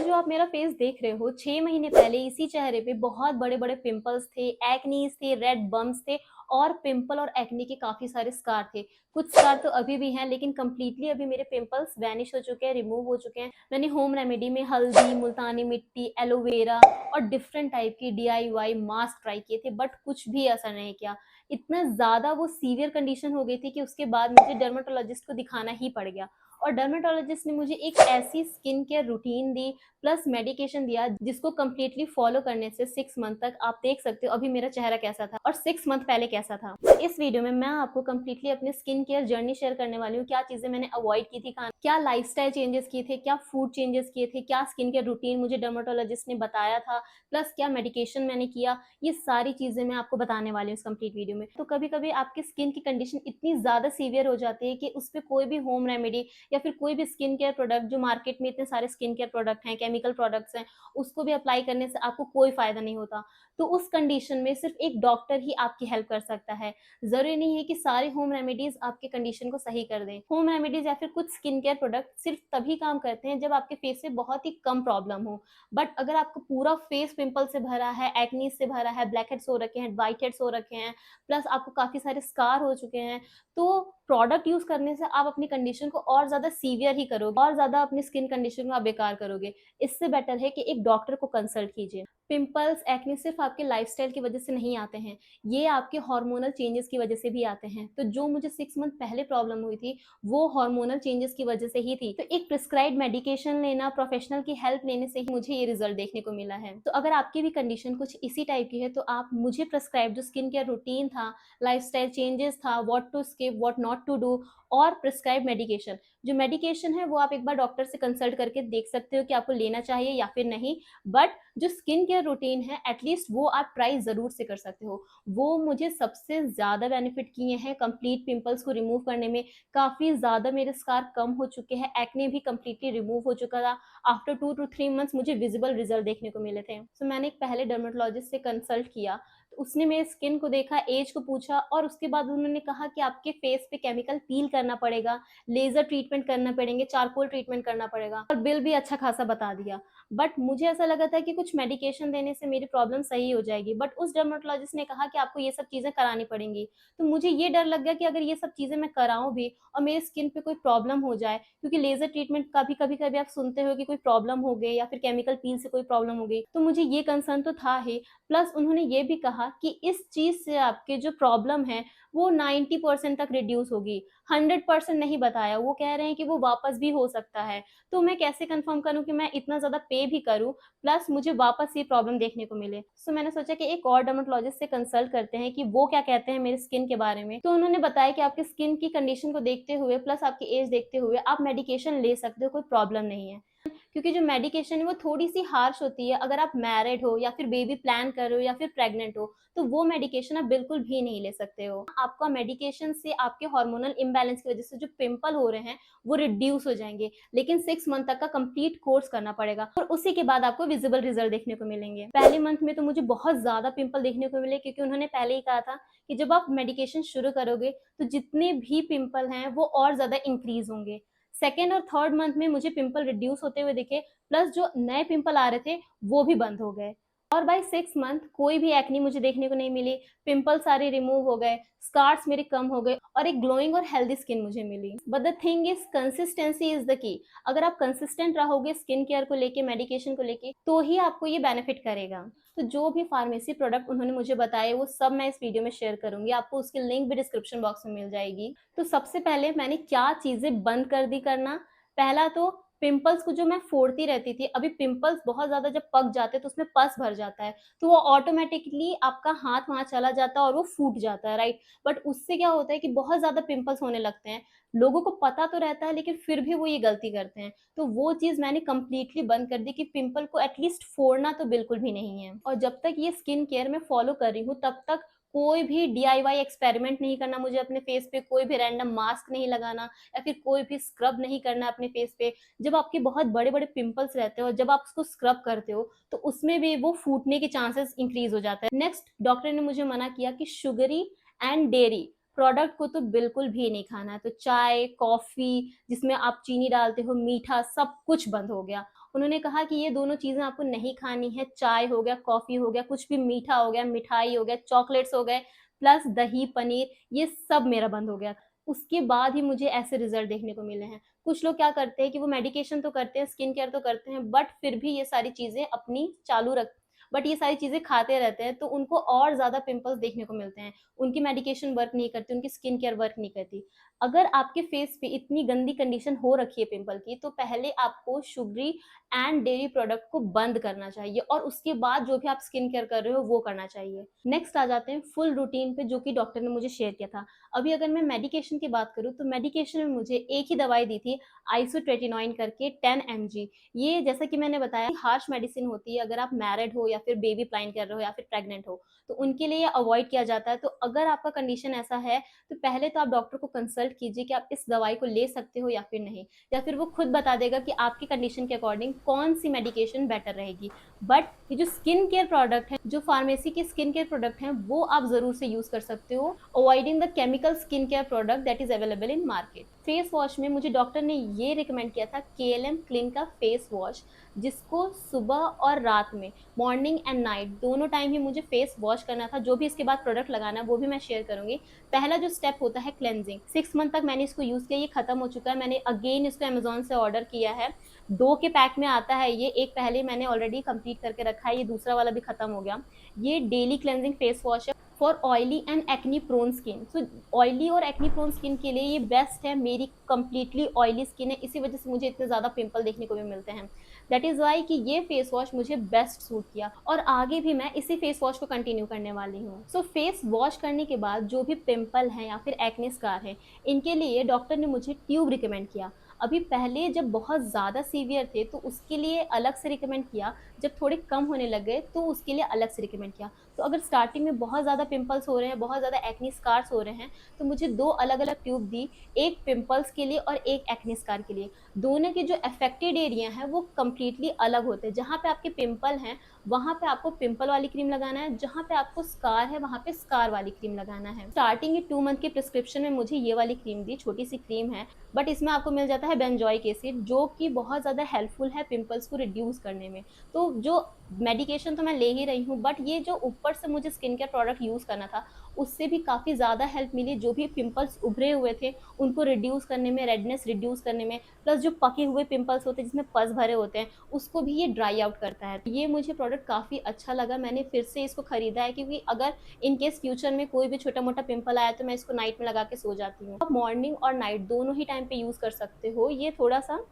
जो आप मेरा फेस देख रहे हो, 6 महीने पहले इसी चेहरे पे बहुत बड़े-बड़े पिंपल्स थे, एक्नीज़ थे, रेड बम्प्स थे और पिंपल और एक्ने के काफ़ी सारे स्कार थे। कुछ स्कार तो अभी भी हैं, लेकिन कंप्लीटली अभी मेरे पिंपल्स वैनिश हो चुके हैं, रिमूव हो चुके हैं। मैंने होम रेमेडी में हल्दी, मुल्तानी मिट्टी, एलोवेरा और डिफरेंट टाइप की डीआईवाई मास्क ट्राई किए थे, बट कुछ भी असर नहीं किया। इतना ज़्यादा वो सीवियर कंडीशन हो गई थी कि उसके बाद मुझे डर्मेटोलॉजिस्ट को दिखाना ही पड़ गया। और डर्मेटोलॉजिस्ट ने मुझे एक ऐसी स्किन केयर रूटीन दी प्लस मेडिकेशन दिया जिसको कंप्लीटली फॉलो करने से 6 मंथ तक आप देख सकते हो अभी मेरा चेहरा कैसा था और 6 मंथ पहले कैसा था। इस वीडियो में मैं आपको कंप्लीटली अपनी स्किन केयर जर्नी शेयर करने वाली हूँ। क्या चीजें मैंने अवॉइड की थी खाना, क्या लाइफस्टाइल चेंजेस किए थे, क्या फूड चेंजेस किए थे, क्या स्किन केयर रूटीन मुझे डर्मेटोलॉजिस्ट ने बताया था, प्लस क्या मेडिकेशन मैंने किया। ये सारी चीजें मैं आपको बताने वाली हूँ इस कंप्लीट वीडियो में। तो कभी कभी आपकी स्किन की कंडीशन इतनी ज्यादा सीवियर हो जाती है कि उस पर कोई भी होम रेमेडी या फिर कोई भी स्किन केयर प्रोडक्ट, जो मार्केट में इतने सारे स्किन केयर प्रोडक्ट हैं, केमिकल प्रोडक्ट्स हैं, उसको भी अप्लाई करने से आपको कोई फायदा नहीं होता। तो उस कंडीशन में सिर्फ एक डॉक्टर ही आपकी हेल्प कर सकता है। जरूरी नहीं है कि सारे होम रेमेडीज आपके कंडीशन को सही कर दें। होम रेमेडीज या फिर कुछ स्किन केयर प्रोडक्ट सिर्फ तभी काम करते हैं जब आपके फेस से बहुत ही कम प्रॉब्लम हो। बट अगर आपका पूरा फेस पिंपल से भरा है, एक्नी से भरा है, ब्लैक हेड्स हो रखे हैं, व्हाइट हेड्स हो रखे हैं, प्लस आपको काफी सारे स्कार हो चुके हैं, तो प्रोडक्ट यूज करने से आप अपनी कंडीशन को और ज्यादा सीवियर ही करोगे और ज्यादा अपनी स्किन कंडीशन को आप बेकार करोगे। इससे बेटर है कि एक डॉक्टर को कंसल्ट कीजिए। पिंपल्स, एक्ने सिर्फ आपके लाइफस्टाइल की वजह से नहीं आते हैं, ये आपके हार्मोनल चेंजेस की वजह से भी आते हैं। तो जो मुझे 6 मंथ पहले प्रॉब्लम हुई थी वो हार्मोनल चेंजेस की वजह से ही थी। तो एक प्रिस्क्राइब मेडिकेशन लेना, प्रोफेशनल की हेल्प लेने से ही मुझे ये रिजल्ट देखने को मिला है। तो अगर आपकी भी कंडीशन कुछ इसी टाइप की है तो आप मुझे प्रिस्क्राइब जो स्किन केयर रूटीन था, लाइफस्टाइल चेंजेस था, what to skip, what not to do, और प्रिस्क्राइब मेडिकेशन, जो मेडिकेशन है वो आप एक बार डॉक्टर से कंसल्ट करके देख सकते हो कि आपको लेना चाहिए या फिर नहीं। बट जो स्किन केयर रूटीन है एटलीस्ट वो आप ट्राई जरूर से कर सकते हो। वो मुझे सबसे ज्यादा बेनिफिट किए हैं कंप्लीट पिंपल्स को रिमूव करने में। काफी ज्यादा मेरे स्कार कम हो चुके हैं, एक्ने भी कंप्लीटली रिमूव हो चुका था। आफ्टर 2 to 3 मंथ्स मुझे विजिबल रिजल्ट देखने को मिले थे। तो मैंने एक पहले डर्मेटोलॉजिस्ट से कंसल्ट किया, तो उसने मेरे स्किन को देखा, एज को पूछा और उसके बाद उन्होंने कहा कि आपके फेस पे केमिकल पील करना पड़ेगा, लेजर ट्रीटमेंट करना पड़ेंगे, चारकोल ट्रीटमेंट करना पड़ेगा, और बिल भी अच्छा खासा बता दिया। बट मुझे ऐसा लगा था कि कुछ मेडिकेशन देने से मेरी प्रॉब्लम सही हो जाएगी, बट उस डर्मेटोलॉजिस्ट ने कहा कि आपको ये सब चीजें करानी पड़ेंगी। तो मुझे ये डर लग गया कि अगर ये सब चीजें मैं कराऊं भी और मेरी स्किन पे कोई प्रॉब्लम हो जाए, क्योंकि लेजर ट्रीटमेंट का भी कभी-कभी आप सुनते हो कि कोई प्रॉब्लम हो गई या फिर केमिकल पील से कोई प्रॉब्लम हो गई, तो मुझे ये कंसर्न तो था ही। प्लस उन्होंने ये भी कहा कि इस चीज से आपके जो प्रॉब्लम है वो 90% तक रिड्यूस होगी। 100% नहीं बताया, वो कह रहे हैं कि वो वापस भी हो सकता है। तो मैं कैसे कंफर्म करूं कि मैं इतना ज्यादा पे भी करूं प्लस मुझे वापस ये प्रॉब्लम देखने को मिले। सो मैंने सोचा कि एक और डर्मेटोलॉजिस्ट से कंसल्ट करते हैं कि वो क्या कहते हैं मेरी स्किन के बारे में। तो उन्होंने बताया कि आपकी स्किन की कंडीशन को देखते हुए प्लस आपकी एज देखते हुए आप मेडिकेशन ले सकते हो, कोई प्रॉब्लम नहीं है। क्योंकि जो मेडिकेशन है वो थोड़ी सी हार्श होती है। अगर आप मैरिड हो या फिर बेबी प्लान कर रहे हो या फिर प्रेग्नेंट हो तो वो मेडिकेशन आप बिल्कुल भी नहीं ले सकते हो। आपका मेडिकेशन से आपके हार्मोनल इम्बैलेंस की वजह से जो पिंपल हो रहे हैं वो रिड्यूस हो जाएंगे, लेकिन 6 मंथ तक का कंप्लीट कोर्स करना पड़ेगा और उसी के बाद आपको विजिबल रिजल्ट देखने को मिलेंगे। पहले मंथ में तो मुझे बहुत ज्यादा पिंपल देखने को मिले, क्योंकि उन्होंने पहले ही कहा था कि जब आप मेडिकेशन शुरू करोगे तो जितने भी पिंपल हैं वो और ज्यादा इंक्रीज होंगे। सेकेंड और थर्ड मंथ में मुझे पिंपल रिड्यूस होते हुए दिखे, प्लस जो नए पिंपल आ रहे थे वो भी बंद हो गए। और बाय 6 मंथ कोई भी एक्नी मुझे देखने को नहीं मिली, पिंपल सारे रिमूव हो गए, स्कार्स मेरे कम हो गए और एक ग्लोइंग और हेल्दी स्किन मुझे मिली। But the thing is consistency is the key. अगर आप कंसिस्टेंट रहोगे स्किन केयर को लेके, मेडिकेशन को लेके, तो ही आपको ये बेनिफिट करेगा। तो जो भी फार्मेसी प्रोडक्ट उन्होंने मुझे बताए वो सब मैं इस वीडियो में शेयर करूंगी, आपको उसकी लिंक भी डिस्क्रिप्शन बॉक्स में मिल जाएगी। तो सबसे पहले मैंने क्या चीजें बंद कर दी करना। पहला तो पिंपल्स को जो मैं फोड़ती रहती थी, अभी पिंपल्स बहुत ज्यादा जब पक जाते हैं तो उसमें पस भर जाता है, तो वो ऑटोमेटिकली आपका हाथ वहां चला जाता है और वो फूट जाता है, राइट। बट उससे क्या होता है कि बहुत ज्यादा पिंपल्स होने लगते हैं। लोगों को पता तो रहता है लेकिन फिर भी वो ये गलती करते हैं। तो वो चीज मैंने कंप्लीटली बंद कर दी कि पिंपल को एटलीस्ट फोड़ना तो बिल्कुल भी नहीं है। और जब तक ये स्किन केयर में फॉलो कर रही हूँ तब तक कोई भी डीआईवाई एक्सपेरिमेंट नहीं करना मुझे अपने फेस पे, कोई भी रैंडम मास्क नहीं लगाना या फिर कोई भी स्क्रब नहीं करना अपने फेस पे। जब आपके बहुत बड़े बड़े पिंपल्स रहते हो और जब आप उसको स्क्रब करते हो तो उसमें भी वो फूटने के चांसेस इंक्रीज हो जाता है। नेक्स्ट, डॉक्टर ने मुझे मना किया कि शुगरी एंड डेयरी प्रोडक्ट को तो बिल्कुल भी नहीं खाना। तो चाय, कॉफी जिसमें आप चीनी डालते हो, मीठा, सब कुछ बंद हो गया। उन्होंने कहा कि ये दोनों चीज़ें आपको नहीं खानी है, चाय हो गया, कॉफ़ी हो गया, कुछ भी मीठा हो गया, मिठाई हो गया, चॉकलेट्स हो गए, प्लस दही, पनीर, ये सब मेरा बंद हो गया। उसके बाद ही मुझे ऐसे रिज़ल्ट देखने को मिले हैं। कुछ लोग क्या करते हैं कि वो मेडिकेशन तो करते हैं, स्किन केयर तो करते हैं, बट फिर भी ये सारी चीज़ें अपनी चालू रख बट ये सारी चीज़ें खाते रहते हैं, तो उनको और ज़्यादा पिंपल्स देखने को मिलते हैं। उनकी मेडिकेशन वर्क नहीं करती, उनकी स्किन केयर वर्क नहीं करती। अगर आपके फेस पे इतनी गंदी कंडीशन हो रखी है पिंपल की, तो पहले आपको शुगरी एंड डेयरी प्रोडक्ट को बंद करना चाहिए और उसके बाद जो भी आप स्किन केयर कर रहे हो, वो करना चाहिए। नेक्स्ट आ जाते हैं फुल रूटीन पे, जो कि डॉक्टर ने मुझे शेयर किया था। अभी अगर मैं मेडिकेशन की बात करूँ, तो मेडिकेशन में मुझे एक ही दवाई दी थी, आइसोट्रेटिनोइन करके 10 एमजी। ये जैसा कि मैंने बताया, हार्श मेडिसिन होती है। अगर आप मैरिड हो या फिर बेबी प्लान कर रहे हो या फिर प्रेग्नेंट हो, तो उनके लिए ये अवॉइड किया जाता है। तो अगर आपका कंडीशन ऐसा है, तो पहले तो आप डॉक्टर को कंसल्ट कीजिए कि आप इस दवाई को ले सकते हो या फिर नहीं, या फिर वो खुद बता देगा कि आपकी कंडीशन के अकॉर्डिंग कौन सी मेडिकेशन बेटर रहेगी। बट ये जो स्किन केयर प्रोडक्ट है, जो फार्मेसी के स्किन केयर प्रोडक्ट हैं, वो आप ज़रूर से यूज़ कर सकते हो, avoiding the chemical skin care product that is available in market. Face wash में मुझे डॉक्टर ने ये रिकमेंड किया था केएलएम क्लीन का फेस वॉश, जिसको सुबह और रात में, मॉर्निंग एंड नाइट दोनों टाइम ही मुझे फेस वॉश करना था। जो भी इसके बाद प्रोडक्ट लगाना है, वो भी मैं शेयर करूँगी। पहला जो स्टेप होता है क्लेंजिंग, 6 मंथ तक मैंने इसको यूज़ किया, ये खत्म हो चुका है। मैंने अगेन इसको अमेज़न से ऑर्डर किया है। 2 के पैक में आता है ये, एक पहले मैंने ऑलरेडी कंप्लीट करके रखा है, ये दूसरा वाला भी खत्म हो गया। ये डेली क्लेंजिंग फेस वॉश है for oily and acne prone skin. So oily और एक्नी प्रोन स्किन के लिए ये बेस्ट है। मेरी कंप्लीटली ऑयली स्किन है, इसी वजह से मुझे इतने ज़्यादा पिंपल देखने को भी मिलते हैं। दैट इज़ वाई कि ये फेस वॉश मुझे बेस्ट सूट किया और आगे भी मैं इसी फेस वॉश को कंटिन्यू करने वाली हूँ। सो फेस वॉश करने के बाद जो भी पिंपल हैं या फिर एक्ने स्कार हैं, इनके लिए डॉक्टर ने मुझे ट्यूब रिकमेंड किया। अभी पहले जब बहुत ज़्यादा सीवियर थे, तो उसके लिए अलग से रिकमेंड किया, जब थोड़े कम होने लग गए तो उसके लिए अलग से रिकमेंड किया। तो अगर स्टार्टिंग में बहुत ज़्यादा पिंपल्स हो रहे हैं, बहुत ज़्यादा एक्ने स्कार्स हो रहे हैं, तो मुझे 2 अलग-अलग ट्यूब दी, एक पिंपल्स के लिए और एक एक्ने स्कार के लिए। दोनों के जो अफेक्टेड एरिया हैं, वो कंप्लीटली अलग होते हैं। जहाँ पे आपके पिंपल हैं, वहाँ पे आपको पिंपल वाली क्रीम लगाना है, जहाँ पे आपको स्कार है, वहाँ पे स्कार वाली क्रीम लगाना है। स्टार्टिंग के 2 मंथ के प्रिस्क्रिप्शन में मुझे ये वाली क्रीम दी, छोटी-सी क्रीम है, बट इसमें आपको मिल जाता है बेंजोइक एसिड, जो कि बहुत ज़्यादा हेल्पफुल है पिंपल्स को रिड्यूस करने में। तो जो मेडिकेशन तो मैं ले ही रही हूँ, बट ये जो ऊपर से मुझे स्किन केयर प्रोडक्ट यूज़ करना था, उससे भी काफ़ी ज़्यादा हेल्प मिली। जो भी पिंपल्स उभरे हुए थे, उनको रिड्यूस करने में, रेडनेस रिड्यूस करने में, प्लस जो पके हुए पिंपल्स होते हैं जिसमें पस भरे होते हैं, उसको भी ये ड्राई आउट करता है। ये मुझे प्रोडक्ट काफ़ी अच्छा लगा, मैंने फिर से इसको खरीदा है, क्योंकि अगर इन केस फ्यूचर में कोई भी छोटा-मोटा पिंपल आया, तो मैं इसको नाइट में लगा के सो जाती हूँ। आप मॉर्निंग और नाइट दोनों ही टाइम पे यूज़ कर सकते हो। ये थोड़ा-सा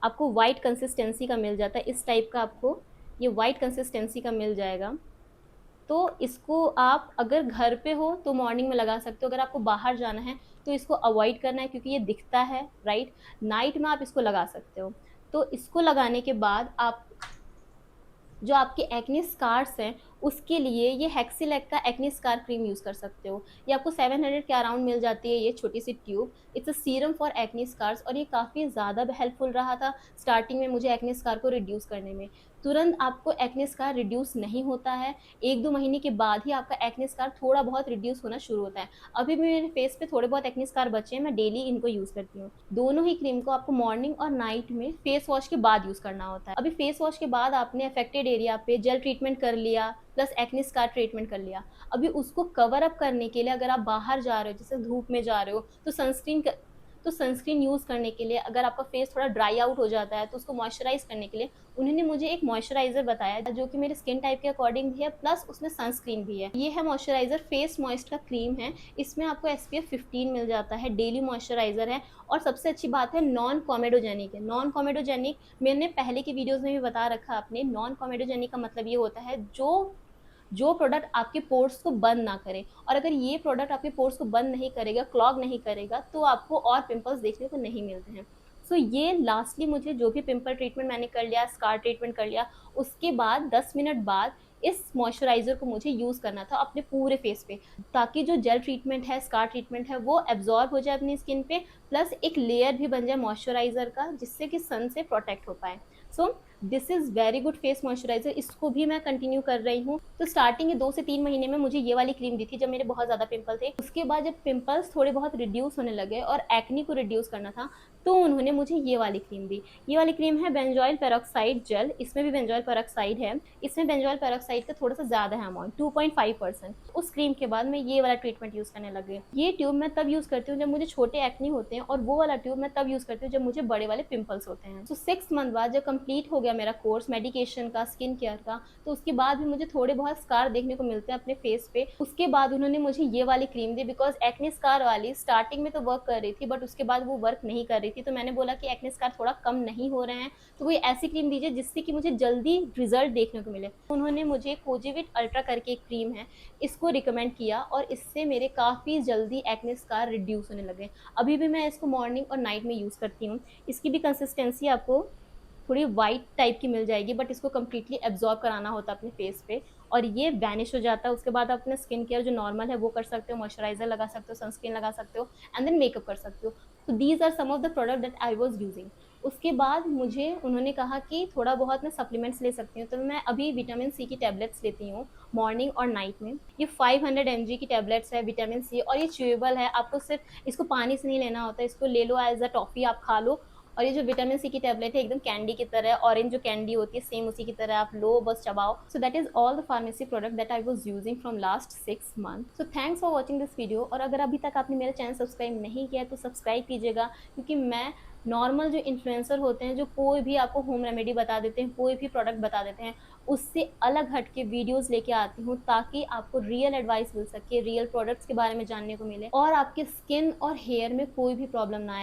आपको व्हाइट कंसिस्टेंसी का मिल जाता है, इस टाइप का आपको ये व्हाइट कंसिस्टेंसी का मिल जाएगा। तो इसको आप अगर घर पे हो तो मॉर्निंग में लगा सकते हो, अगर आपको बाहर जाना है तो इसको अवॉइड करना है, क्योंकि ये दिखता है, राइट? नाइट में आप इसको लगा सकते हो। तो इसको लगाने के बाद आप जो आपके एक्ने स्कार्स हैं, उसके लिए ये हेक्सिलेक का एक्ने स्कार क्रीम यूज़ कर सकते हो। ये आपको 700 के अराउंड मिल जाती है, ये छोटी-सी tube. It's a serum for acne scars, और ये काफ़ी ज़्यादा हेल्पफुल रहा था स्टार्टिंग में मुझे एक्ने स्कार को रिड्यूस करने में। तुरंत आपको एक्ने स्कार रिड्यूस नहीं होता है, 1-2 महीने के बाद ही आपका एक्ने स्कार थोड़ा बहुत रिड्यूस होना शुरू होता है। अभी भी मेरे फेस पे थोड़े बहुत एक्ने स्कार बचे हैं, मैं डेली इनको यूज़ करती हूँ। दोनों ही क्रीम को आपको मॉर्निंग और नाइट में फेस वॉश के बाद यूज़ करना होता है। अभी फेस वॉश के बाद आपने अफेक्टेड एरिया पे जेल ट्रीटमेंट कर लिया, प्लस एक्ने स्कार ट्रीटमेंट कर लिया। अभी उसको कवर अप करने के लिए अगर आप बाहर जा रहे हो, जैसे धूप में जा रहे हो, तो सनस्क्रीन यूज़ करने के लिए, अगर आपका फेस थोड़ा ड्राई आउट हो जाता है, तो उसको मॉइस्चराइज़ करने के लिए उन्होंने मुझे एक मॉइस्चराइज़र बताया, जो कि मेरे स्किन टाइप के अकॉर्डिंग भी है, प्लस उसमें सनस्क्रीन भी है। ये है मॉइस्चराइज़र, फेस मॉइस्ट का क्रीम है। इसमें आपको एसपीएफ 15 मिल जाता है, डेली मॉइस्चराइज़र है, और सबसे अच्छी बात है, नॉन कॉमेडोजेनिक है। नॉन कॉमेडोजेनिक मैंने पहले की वीडियोज़ में भी बता रखा आपने, नॉन कॉमेडोजेनिक का मतलब ये होता है, जो प्रोडक्ट आपके पोर्स को बंद ना करे, और अगर ये प्रोडक्ट आपके पोर्स को बंद नहीं करेगा, क्लॉग नहीं करेगा, तो आपको और पिंपल्स देखने को नहीं मिलते हैं। सो ये लास्टली मुझे जो भी पिंपल ट्रीटमेंट मैंने कर लिया, स्कार ट्रीटमेंट कर लिया, उसके बाद 10 मिनट बाद इस मॉइस्चराइज़र को मुझे यूज़ करना था अपने पूरे फेस पे, ताकि जो जेल ट्रीटमेंट है, स्कार ट्रीटमेंट है, वो एब्ज़ॉर्ब हो जाए अपनी स्किन पे, प्लस एक लेयर भी बन जाए मॉइस्चराइज़र का, जिससे कि सन से प्रोटेक्ट हो पाए। So this is very good face moisturiser, इसको भी मैं कंटिन्यू कर रही हूँ। तो स्टार्टिंग के 2 से 3 महीने में मुझे ये वाली क्रीम दी थी जब मेरे बहुत ज़्यादा पिंपल थे। उसके बाद जब पिंपल्स थोड़े बहुत रिड्यूस होने लगे और एक्ने को रिड्यूस करना था, तो उन्होंने मुझे ये वाली क्रीम दी। ये वाली क्रीम है बेंजॉइल पेरोक्साइड जेल, इसमें भी बेंजॉइल पेरोक्साइड है। इसमें बेंजॉइल पेरोक्साइड का थोड़ा-सा ज़्यादा है अमाउंट, 2.5%। उस क्रीम के बाद मैं ये वाला ट्रीटमेंट यूज़ करने लग गई। ये ट्यूब मैं तब यूज़ करती हूँ जब मुझे छोटे एक्ने होते हैं, और वो वाला ट्यूब मैं तब यूज़ करती हूँ जब मुझे बड़े वाले पिंपल्स होते हैं। तो 6 मंथ बाद जब कंप्लीट हो गया मेरा कोर्स मेडिकेशन का, स्किन केयर का, तो उसके बाद भी मुझे थोड़े बहुत स्कार देखने को मिलते हैं अपने फेस पे। उसके बाद उन्होंने मुझे ये वाली cream the, because acne scar वाली स्टार्टिंग में तो वर्क कर रही थी, बट उसके बाद वो वर्क नहीं कर रही थी। तो मैंने बोला कि एक्ने स्कार थोड़ा कम नहीं हो रहे हैं, तो कोई ऐसी क्रीम दीजिए जिससे कि मुझे जल्दी रिज़ल्ट देखने को मिले। उन्होंने मुझे कोजिविट अल्ट्रा करके एक क्रीम है, इसको रिकमेंड किया, और इससे मेरे काफ़ी जल्दी एक्ने स्कार रिड्यूस होने लगे। अभी भी मैं इसको मॉर्निंग और नाइट में यूज़ करती हूँ। इसकी भी कंसिस्टेंसी आपको थोड़ी व्हाइट टाइप की मिल जाएगी, बट इसको कंप्लीटली एब्ज़ॉर्ब कराना होता है अपने फेस पे, और ये वैनिश हो जाता है। उसके बाद आप अपना स्किन केयर जो नॉर्मल है वो कर सकते हो, मॉइस्चराइज़र लगा सकते हो, सनस्क्रीन लगा सकते हो, एंड देन मेकअप कर सकते हो। तो these are some of the product that I was using. उसके बाद मुझे उन्होंने कहा कि थोड़ा बहुत मैं सप्लीमेंट्स ले सकती हूँ, तो मैं अभी विटामिन सी की टैबलेट्स लेती हूँ मॉर्निंग और नाइट में। ये 500 एमजी की टैबलेट्स है विटामिन सी, और ये च्यूएबल है। आपको सिर्फ़ इसको पानी से नहीं लेना होता है, इसको ले लो एज़ अ टॉफ़ी, आप खा लो। और ये जो विटामिन सी की टैबलेट है एकदम कैंडी की तरह, ऑरेंज जो कैंडी होती है सेम उसी की तरह, आप लो बस चबाओ। So that is all the pharmacy product that I was using from last 6 month. So thanks for watching this video, और अगर अभी तक आपने मेरा चैनल सब्सक्राइब नहीं किया है तो सब्सक्राइब कीजिएगा, क्योंकि मैं नॉर्मल जो इन्फ्लुएंसर होते हैं जो कोई भी आपको होम रेमेडी बता देते हैं, कोई भी प्रोडक्ट बता देते हैं, उससे अलग हट के वीडियोस लेके आती हूँ, ताकि आपको रियल एडवाइस मिल सके, रियल प्रोडक्ट्स के बारे में जानने को मिले, और आपके स्किन और हेयर में कोई भी प्रॉब्लम ना आए।